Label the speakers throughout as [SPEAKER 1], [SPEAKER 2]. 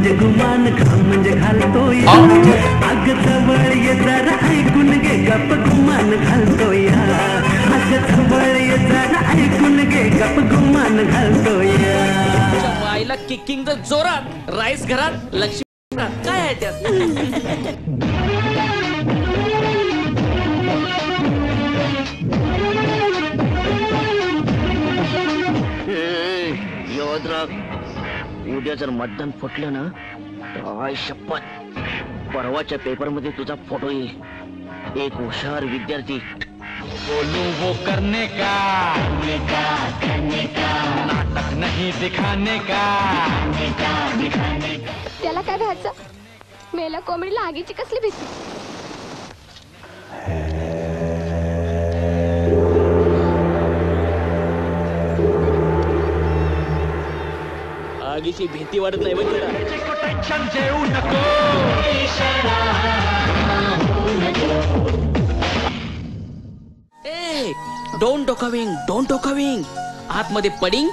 [SPEAKER 1] म्हणजे गुमान घाम म्हणजे घालतोय अग जवळ ये जरा ऐकून घे गप गुमान घालतोय अग जवळ ये जरा ऐकून घे गप गुमान घालतोय
[SPEAKER 2] आईला किकिंग द जोरात राईस घरात लक्ष्मी काय आहे त्यात
[SPEAKER 3] उद्या जर मतदान फुटलं ना तर आय शपथ परवाच्या पेपर मध्ये तुझा फोटो येईल एक हुशार विद्यार्थी
[SPEAKER 4] बोलूं वो करने का नाटक नहीं दिखाने का
[SPEAKER 5] त्याला काय व्हायचं मेला कोंबडीला आगीची कसली भीती
[SPEAKER 2] आगीची भीती वाटत नाही बघ
[SPEAKER 4] टेन्शन घेऊ नको
[SPEAKER 2] ए डोंट टोकाविंग आतमध्ये पडिंग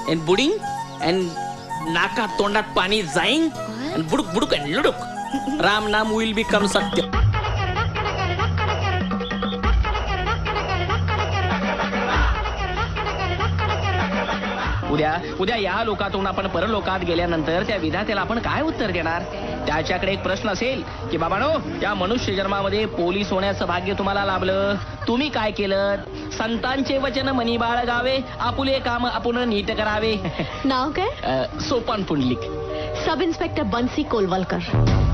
[SPEAKER 2] अँड बुडिंग अँड नाकात तोंडात पाणी जाईन अँड बुडुक बुडुक अँड लुडुक राम नाम विल बिकम सत्य
[SPEAKER 6] उद्या या लोकातून आपण परलोकात गेल्यानंतर त्या विधात्याला आपण काय उत्तर देणार त्याच्याकडे एक प्रश्न असेल की बाबांनो या मनुष्य जन्मामध्ये पोलीस होण्याचं भाग्य तुम्हाला लाभलं तुम्ही काय केलं संतांचे वचन मनी बाळगावे आपुले काम आपण नीट करावे
[SPEAKER 5] नाव काय
[SPEAKER 6] सोपान पुंडलिक
[SPEAKER 5] सब इन्स्पेक्टर बन्सी कोलवलकर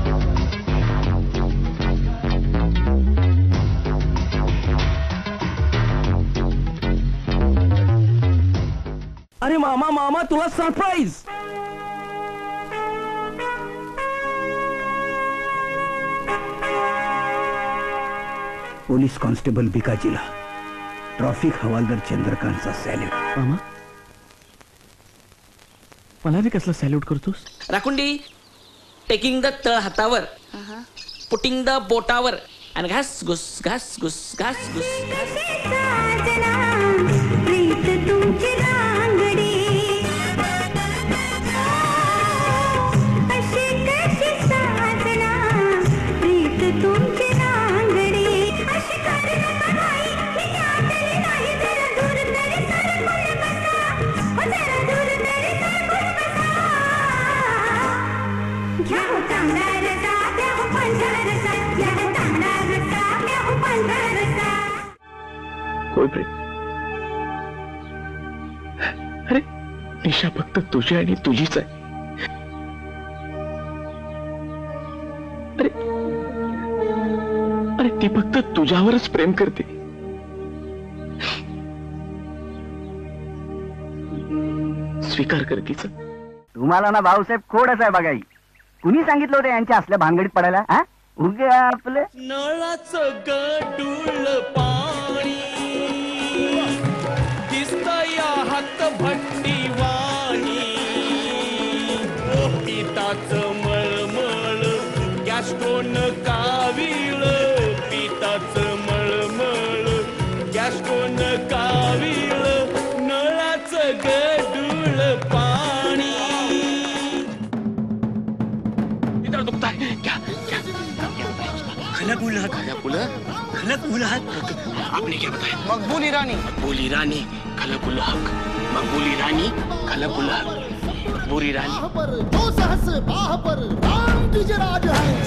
[SPEAKER 1] अरे मामा तुला सरप्राईज पोलीस कॉन्स्टेबल भिकाजीला ट्रॅफिक हवालदार चंद्रकांतचा सॅल्यूट मामा मला बी कसला सॅल्यूट करतोस
[SPEAKER 2] राखुंडी टेकिंग द तळ हातावर पुटिंग द बोटावर आणि घास घुस घास घुस घास घुस
[SPEAKER 3] अरे निशा फक्त तुझी आणि तुझीच आहे अरे अरे ती फक्त तुझ्यावरच प्रेम करते स्वीकार कर तिचं
[SPEAKER 7] तुम्हाला ना भाऊसाहेब खोडच आहे बघाई कुणी सांगितलं होतं यांच्या असल्या भानगडीत पडायला हा उगे आपलं
[SPEAKER 2] नळाचं गडूळ पाणी दिसतया हात भट्टी वाणी पिताचं मळमळ गॅस्ट्रोन कावीळ पिताचं मळमळ गॅस्ट्रोन कावीळ नळाचं गडूळ पाणी
[SPEAKER 3] इधर दुखता है क्या क्या
[SPEAKER 1] खलक उलहक
[SPEAKER 3] आपने क्या बताया
[SPEAKER 6] मकबूल इराणी
[SPEAKER 3] मकबूल ईरानी खलकुल हक मकबूल ईरानी खलकुल हक
[SPEAKER 2] बुरी रानी
[SPEAKER 8] बाह पर जो सहस बाह पर राम द्विज राज है